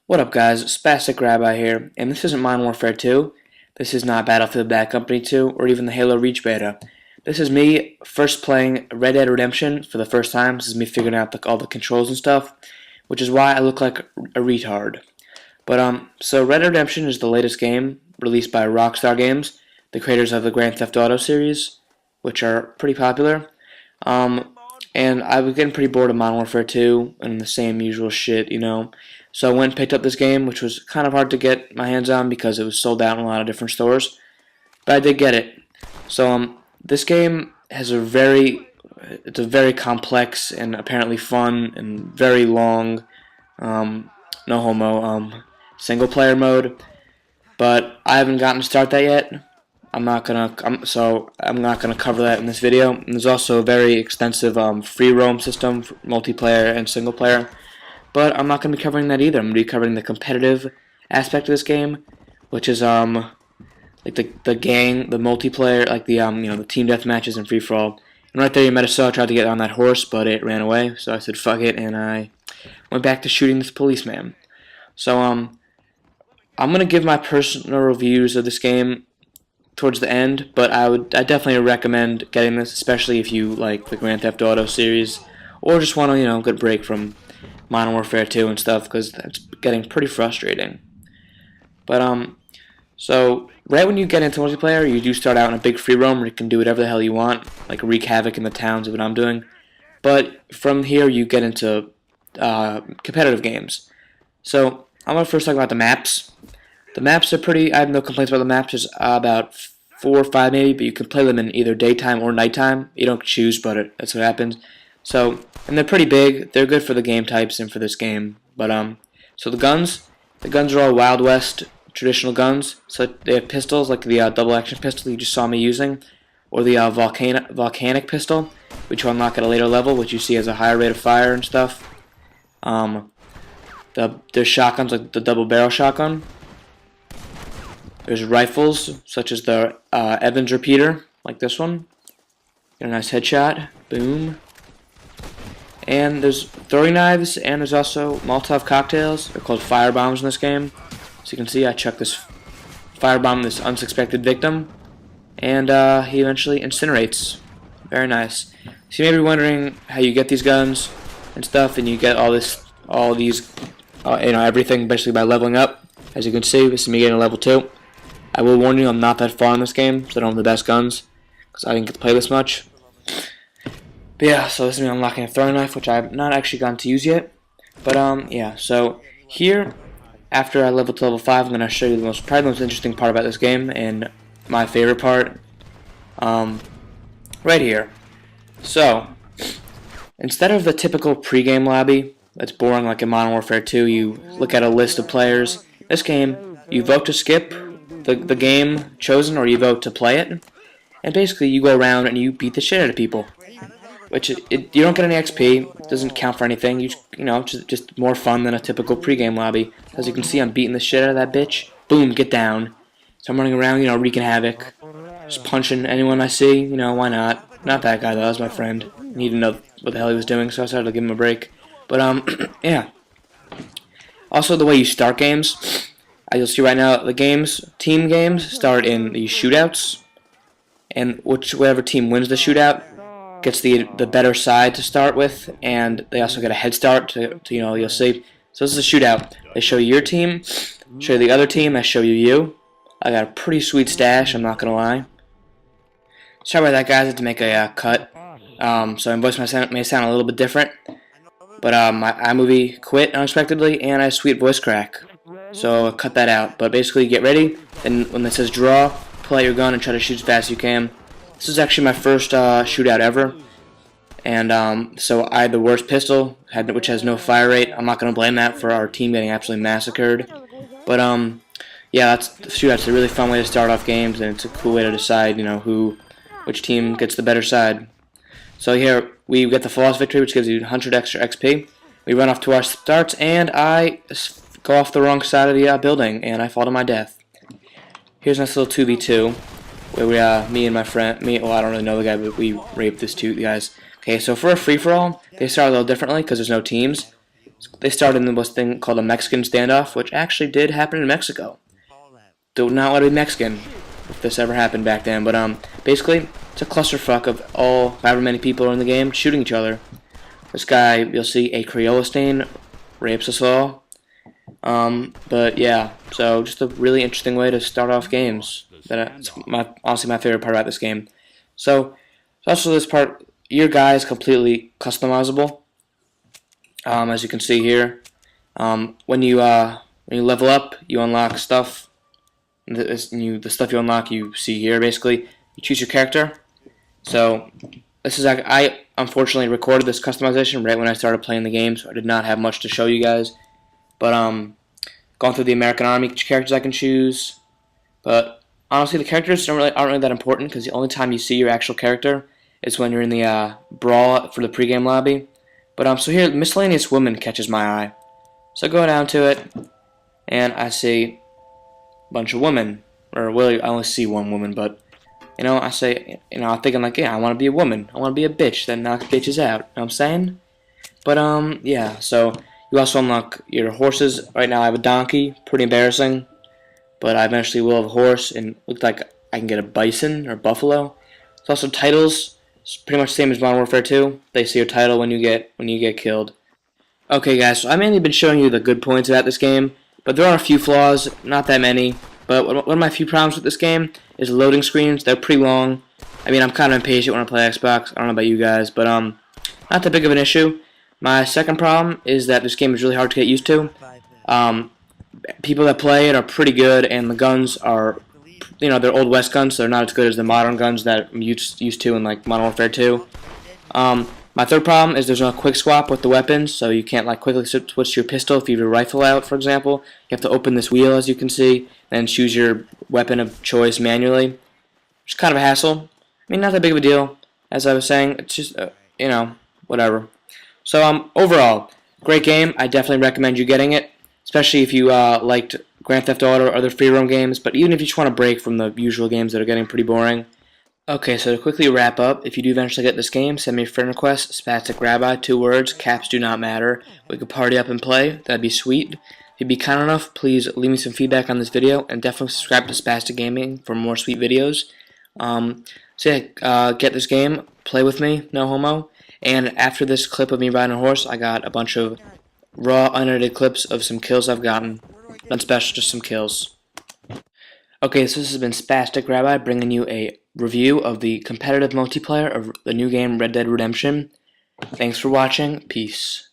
What up guys, SPASTIC Rabbi here, and this isn't Modern Warfare 2, this is not Battlefield Bad Company 2, or even the Halo Reach beta. This is me first playing Red Dead Redemption for the first time. This is me figuring out all the controls and stuff, which is why I look like a retard. So Red Dead Redemption is the latest game released by Rockstar Games, the creators of the Grand Theft Auto series, which are pretty popular. And I was getting pretty bored of Modern Warfare 2 and the same usual shit, So I went and picked up this game, which was kind of hard to get my hands on because it was sold out in a lot of different stores. But I did get it. So this game has it's a very complex and apparently fun and very long, no homo, single player mode. But I haven't gotten to start that yet. I'm not gonna cover that in this video. And there's also a very extensive free roam system for multiplayer and single player. But I'm not going to be covering that either. I'm going to be covering the competitive aspect of this game, which is like the gang, the multiplayer, like the team deathmatches and free for all. And right there, you might have saw I tried to get on that horse, but it ran away. So I said fuck it, and I went back to shooting this policeman. So I'm going to give my personal reviews of this game towards the end, but I definitely recommend getting this, especially if you like the Grand Theft Auto series, or just want to get a break from Modern Warfare 2 and stuff, because that's getting pretty frustrating. But so right when you get into multiplayer, you do start out in a big free roam where you can do whatever the hell you want, like wreak havoc in the towns, is what I'm doing. But from here you get into competitive games. So I'm gonna first talk about the maps. The maps are pretty. I have no complaints about the maps. There's about 4 or 5 maybe, but you can play them in either daytime or nighttime. You don't choose, but that's what happens. So, and they're pretty big. They're good for the game types and for this game. But so the guns are all Wild West traditional guns. So they have pistols like the double action pistol you just saw me using, or the volcanic pistol, which you unlock at a later level, which you see has a higher rate of fire and stuff. There's shotguns like the double barrel shotgun. There's rifles such as the Evans repeater, like this one. Get a nice headshot. Boom. And there's throwing knives, and there's also Molotov cocktails. They're called fire bombs in this game. So you can see I chucked this firebomb this unsuspected victim, and he eventually incinerates. Very nice. So you may be wondering how you get these guns and stuff, and you get all these, everything basically by leveling up. As you can see, this is me getting a level 2. I will warn you, I'm not that far in this game, so I don't have the best guns, because I didn't get to play this much. But yeah, so this is me unlocking a throwing knife, which I've not actually gotten to use yet. But yeah, so here, after I level to level 5, I'm going to show you probably the most interesting part about this game, and my favorite part, right here. So, instead of the typical pregame lobby that's boring like in Modern Warfare 2, you look at a list of players. This game, you vote to skip the game chosen, or you vote to play it, and basically you go around and you beat the shit out of people. Which you don't get any XP, it doesn't count for anything. Just more fun than a typical pregame lobby. As you can see, I'm beating the shit out of that bitch. Boom, get down. So I'm running around, wreaking havoc, just punching anyone I see. Why not? Not that guy though. That was my friend. He didn't know what the hell he was doing, so I decided to give him a break. But yeah. Also, the way you start games, as you'll see right now, team games start in the shootouts, and whatever team wins the shootout gets the better side to start with, and they also get a head start to you'll see. So this is a shootout. They show you your team, show you the other team, I show you. I got a pretty sweet stash, I'm not gonna lie. Sorry about that, guys. I had to make a cut. So my voice may sound a little bit different, but my iMovie quit unexpectedly, and I had a sweet voice crack. So cut that out. But basically, get ready, and when it says draw, pull out your gun and try to shoot as fast as you can. This is actually my first shootout ever, and so I had the worst pistol, which has no fire rate. I'm not going to blame that for our team getting absolutely massacred, but yeah, the shootout's a really fun way to start off games, and it's a cool way to decide, which team gets the better side. So here we get the flawless victory, which gives you 100 extra XP. We run off to our starts, and I go off the wrong side of the building, and I fall to my death. Here's a nice little 2v2. Where me and my friend, well, I don't really know the guy, but we raped this two guys. Okay, so for a free-for-all, they start a little differently because there's no teams. They started in this thing called a Mexican standoff, which actually did happen in Mexico. Do not want to be Mexican if this ever happened back then. But basically, it's a clusterfuck of however many people are in the game shooting each other. This guy, you'll see a Crayola stain, rapes us all. But yeah, so just a really interesting way to start off games. That's honestly my favorite part about this game. So also this part, your guy is completely customizable. As you can see here, when you level up, you unlock stuff. The stuff you unlock, you see here. Basically, you choose your character. So this is I unfortunately recorded this customization right when I started playing the game, so I did not have much to show you guys. But going through the American Army characters I can choose. But honestly, the characters aren't really that important, because the only time you see your actual character is when you're in the brawl for the pregame lobby. But so here, miscellaneous woman catches my eye. So I go down to it, and I see a bunch of women, or really, I only see one woman, but I say, I'm thinking like, yeah, I want to be a woman, I want to be a bitch that knocks bitches out. You know what I'm saying? But yeah. So you also unlock your horses. Right now I have a donkey, pretty embarrassing, but I eventually will have a horse, and it looks like I can get a bison or buffalo. There's also titles. It's pretty much the same as Modern Warfare 2. They see your title when you get killed. Okay, guys, so I've mainly been showing you the good points about this game, but there are a few flaws, not that many. But one of my few problems with this game is loading screens. They're pretty long. I mean, I'm kind of impatient when I play Xbox. I don't know about you guys, but not that big of an issue. My second problem is that this game is really hard to get used to. People that play it are pretty good, and the guns are, they're Old West guns, so they're not as good as the modern guns that I'm used to in like Modern Warfare 2. My third problem is there's no quick swap with the weapons, so you can't like quickly switch to your pistol if you have your rifle out, for example. You have to open this wheel, as you can see, and choose your weapon of choice manually, which is kind of a hassle. I mean, not that big of a deal, as I was saying. It's just, whatever. So overall, great game. I definitely recommend you getting it, especially if you liked Grand Theft Auto or other free roam games, but even if you just want to break from the usual games that are getting pretty boring. Okay, so to quickly wrap up, if you do eventually get this game, send me a friend request, SPASTIC Rabbi, 2 words, caps do not matter. We could party up and play. That'd be sweet. If you'd be kind enough, please leave me some feedback on this video, and definitely subscribe to SpasticGaming for more sweet videos. So yeah, get this game, play with me, no homo. And after this clip of me riding a horse, I got a bunch of raw, unedited clips of some kills I've gotten. Nothing special, just some kills. Okay, so this has been SPASTIC Rabbi bringing you a review of the competitive multiplayer of the new game Red Dead Redemption. Thanks for watching. Peace.